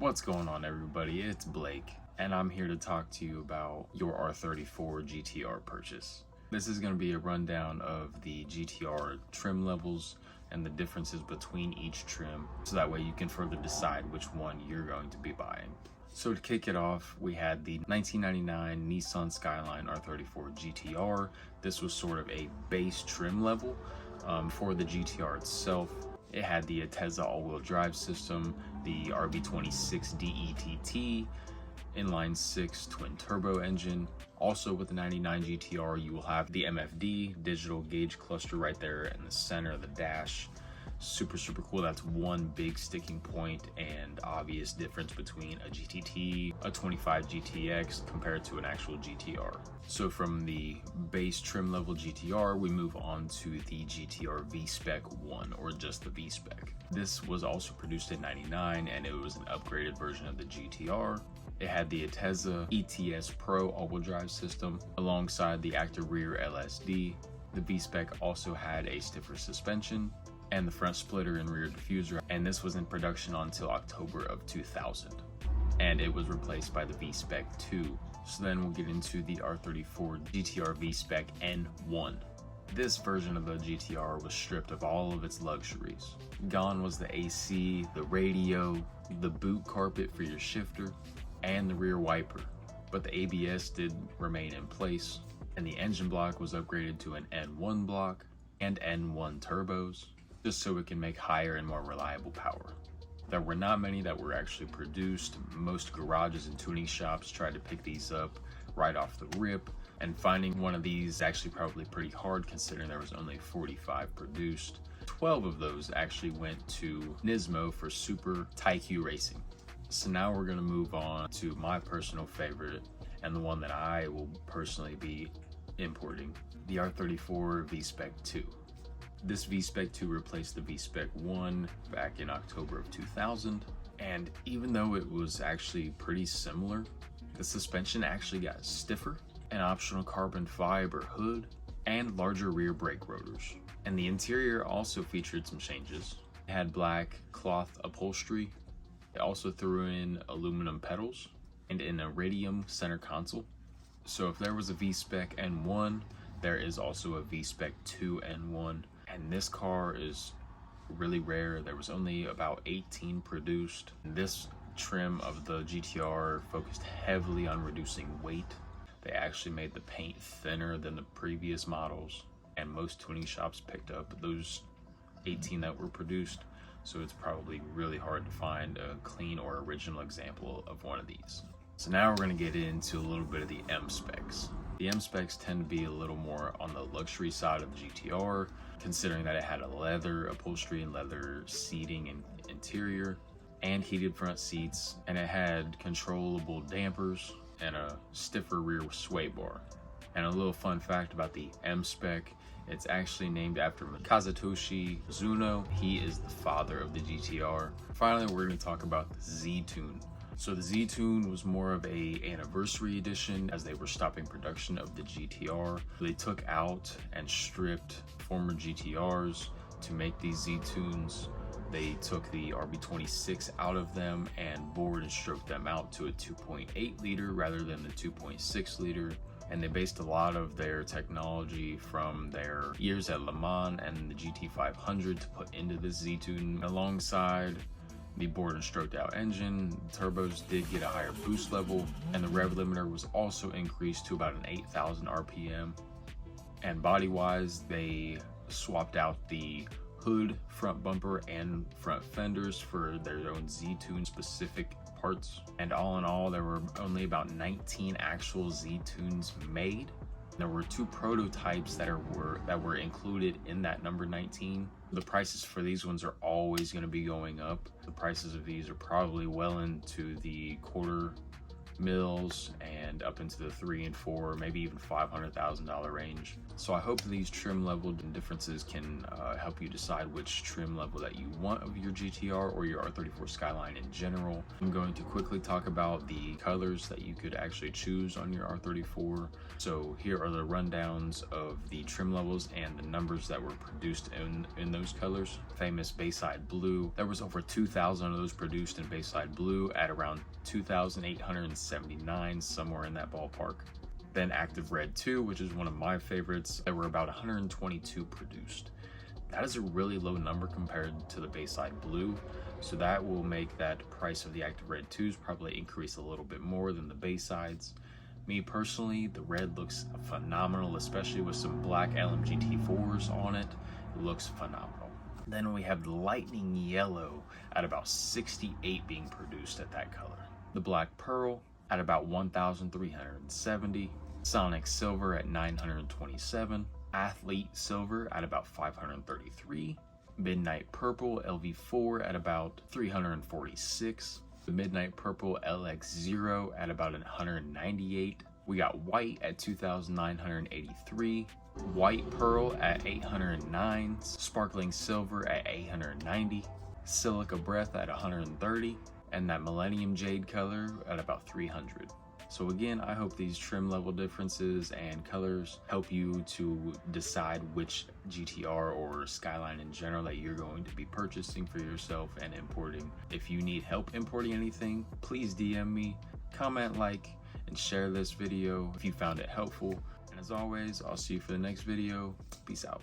What's going on, everybody? It's Blake, and I'm here to talk to you about your R34 GTR purchase. This is going to be a rundown of the GTR trim levels and the differences between each trim, so that way you can further decide which one you're going to be buying. So to kick it off, we had the 1999 Nissan Skyline R34 GTR. This was sort of a base trim level for the GTR itself. It had the Ateza all-wheel drive system, the RB26 DETT, inline 6 twin turbo engine. Also with the 99 GTR, you will have the MFD digital gauge cluster right there in the center of the dash. Super cool. That's one big sticking point and obvious difference between a GTT, a 25 GTX compared to an actual GTR. So from the base trim level GTR, we move on to the GTR V-Spec 1, or just the V-Spec. This was also produced in 99 and it was an upgraded version of the GTR. It had the Ateza ETS Pro all-wheel drive system alongside the active rear LSD. The V-Spec also had a stiffer suspension and the front splitter and rear diffuser, and this was in production until October of 2000, and it was replaced by the V-Spec 2. So then we'll get into the R34 GTR V-Spec N1. This version of the GTR was stripped of all of its luxuries. Gone was the AC, the radio, the boot carpet for your shifter, and the rear wiper, but the ABS did remain in place, and the engine block was upgraded to an N1 block and N1 turbos, just so it can make higher and more reliable power. There were not many that were actually produced. Most garages and tuning shops tried to pick these up right off the rip, and finding one of these is actually probably pretty hard considering there was only 45 produced. 12 of those actually went to Nismo for Super Taikyu Racing. So now we're going to move on to my personal favorite, and the one that I will personally be importing, the R34 V-Spec 2. This V-Spec 2 replaced the V-Spec 1 back in October of 2000, and even though it was actually pretty similar, the suspension actually got stiffer, an optional carbon fiber hood, and larger rear brake rotors. And the interior also featured some changes. It had black cloth upholstery. It also threw in aluminum pedals and an iridium center console. So if there was a V-Spec N1, there is also a V-Spec 2 N1. And this car is really rare. There was only about 18 produced. This trim of the GTR focused heavily on reducing weight. They actually made the paint thinner than the previous models, and most tuning shops picked up those 18 that were produced. So it's probably really hard to find a clean or original example of one of these. So now we're going to get into a little bit of the M specs. The M specs tend to be a little more on the luxury side of the GTR, considering that it had a leather upholstery and leather seating and interior, and heated front seats, and it had controllable dampers and a stiffer rear sway bar. And a little fun fact about the M spec, it's actually named after Kazutoshi Zuno. He is the father of the GTR. Finally, we're going to talk about the Z-Tune. So the Z-Tune was more of a anniversary edition, as they were stopping production of the GTR. They took out and stripped former GTRs to make these Z-Tunes. They took the RB26 out of them and bored and stroked them out to a 2.8 liter rather than the 2.6 liter. And they based a lot of their technology from their years at Le Mans and the GT500 to put into this Z-Tune. Alongside the bored and stroked out engine, turbos did get a higher boost level, and the rev limiter was also increased to about an 8,000 RPM. And body wise, they swapped out the hood, front bumper, and front fenders for their own Z-Tune specific parts. And all in all, there were only about 19 actual Z-Tunes made. There were 2 prototypes that were included in that number 19. The prices for these ones are always going to be going up. The prices of these are probably well into the mils and up into the 3 and 4, maybe even $500,000 range. So I hope these trim level differences can help you decide which trim level that you want of your GTR or your R34 Skyline in general. I'm going to quickly talk about the colors that you could actually choose on your R34. So here are the rundowns of the trim levels and the numbers that were produced in those colors. Famous Bayside Blue, there was over 2,000 of those produced in Bayside Blue at around 2,879, somewhere in that ballpark. Then Active Red 2, which is one of my favorites, there were about 122 produced. That is a really low number compared to the Bayside Blue, so that will make that price of the Active Red 2s probably increase a little bit more than the Baysides. Me personally, the red looks phenomenal, especially with some black LMG T4s on it. It looks phenomenal. Then we have the Lightning Yellow at about 68 being produced at that color. The Black Pearl at about 1,370. Sonic Silver at 927. Athlete Silver at about 533. Midnight Purple LV4 at about 346. The Midnight Purple LX0 at about 198. We got White at 2,983. White Pearl at 809. Sparkling Silver at 890. Silica Breath at 130. And that Millennium Jade color at about 300. So again, I hope these trim level differences and colors help you to decide which GTR or Skyline in general that you're going to be purchasing for yourself and importing. If you need help importing anything, please DM me, comment, like, and share this video if you found it helpful. And as always, I'll see you for the next video. Peace out.